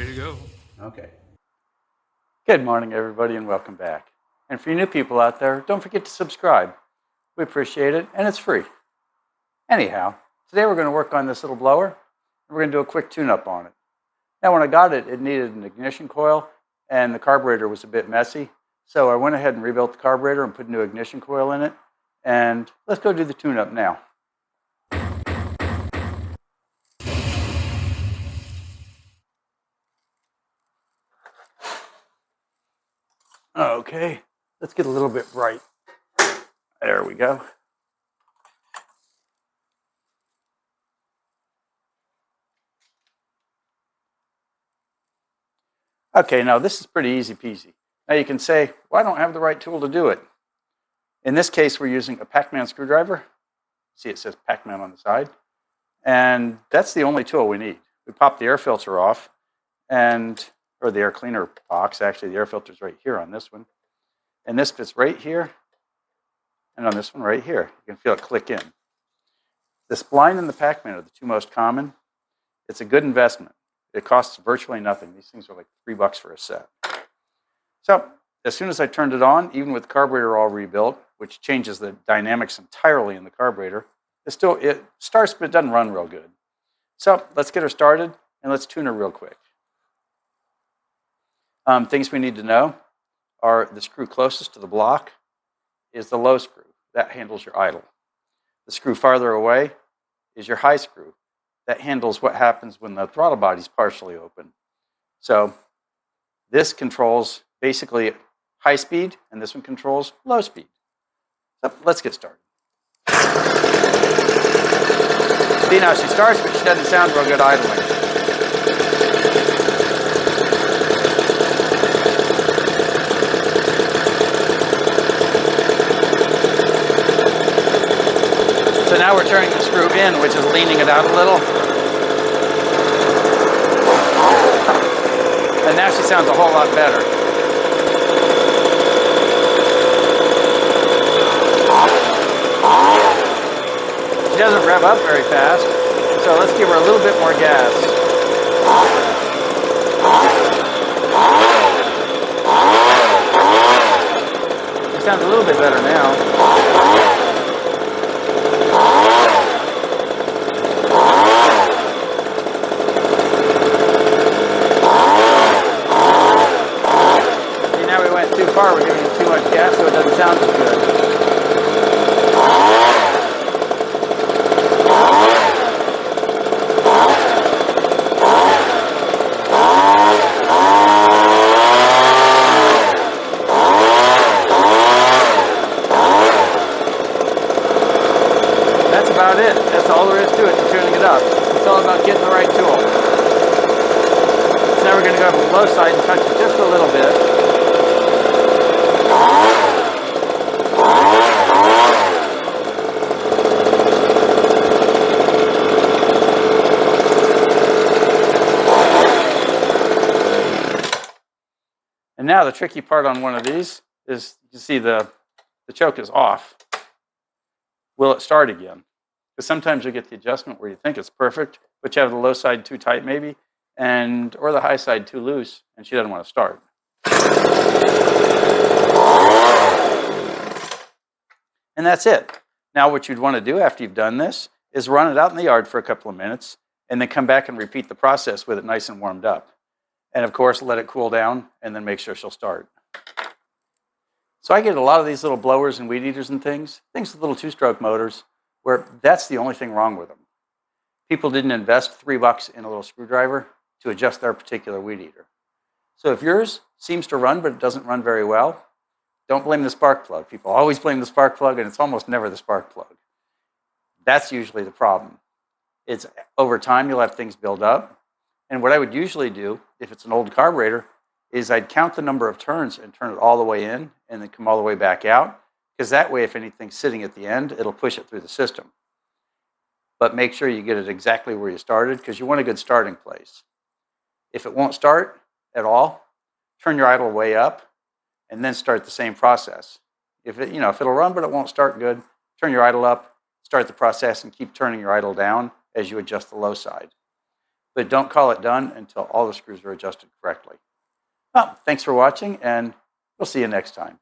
ready to go. Okay. Good morning, everybody, and welcome back. And for you new people out there, don't forget to subscribe. We appreciate it, and it's free. Anyhow, today we're going to work on this little blower, and we're going to do a quick tune-up on it. Now, when I got it, it needed an ignition coil, and the carburetor was a bit messy. So I went ahead and rebuilt the carburetor and put a new ignition coil in it. And let's go do the tune-up now. Okay, let's get a little bit bright. There we go. Okay, now this is pretty easy peasy. Now you can say, well, I don't have the right tool to do it. In this case, we're using a Pac-Man screwdriver. See, it says Pac-Man on the side. And that's the only tool we need. We pop the air filter off, or the air cleaner box. Actually, the air filter's right here on this one. And this fits right here, and on this one right here. You can feel it click in. The spline and the Pac-Man are the two most common. It's a good investment. It costs virtually nothing. These things are like $3 for a set. So as soon as I turned it on, even with the carburetor all rebuilt, which changes the dynamics entirely in the carburetor, it starts, but it doesn't run real good. So let's get her started, and let's tune her real quick. Things we need to know are the screw closest to the block is the low screw. That handles your idle. The screw farther away is your high screw. That handles what happens when the throttle body is partially open. So this controls basically high speed, and this one controls low speed. So let's get started. See, now she starts, but she doesn't sound real good idling. So now we're turning the screw in, which is leaning it out a little. And now she sounds a whole lot better. She doesn't rev up very fast, so let's give her a little bit more gas. She sounds a little bit better now. See, now we went too far. We're giving it too much gas, so it doesn't sound as good. That's about it. That's all there is to it, to tuning it up. It's all about getting the right tool. So now we're going to go to the low side and touch it just a little bit. And now the tricky part on one of these is, you see the choke is off. Will it start again? Because sometimes you get the adjustment where you think it's perfect, but you have the low side too tight maybe, or the high side too loose, and she doesn't want to start. And that's it. Now what you'd want to do after you've done this is run it out in the yard for a couple of minutes, and then come back and repeat the process with it nice and warmed up. And of course, let it cool down, and then make sure she'll start. So I get a lot of these little blowers and weed eaters and things with little two-stroke motors, where that's the only thing wrong with them. People didn't invest $3 in a little screwdriver to adjust their particular weed eater. So if yours seems to run, but it doesn't run very well, don't blame the spark plug. People always blame the spark plug, and it's almost never the spark plug. That's usually the problem. It's over time, you'll have things build up. And what I would usually do, if it's an old carburetor, is I'd count the number of turns and turn it all the way in and then come all the way back out. Because that way, if anything's sitting at the end, it'll push it through the system. But make sure you get it exactly where you started, because you want a good starting place. If it won't start at all, turn your idle way up and then start the same process. If it'll run but it won't start good, turn your idle up, start the process, and keep turning your idle down as you adjust the low side. but don't call it done until all the screws are adjusted correctly. Well, thanks for watching, and we'll see you next time.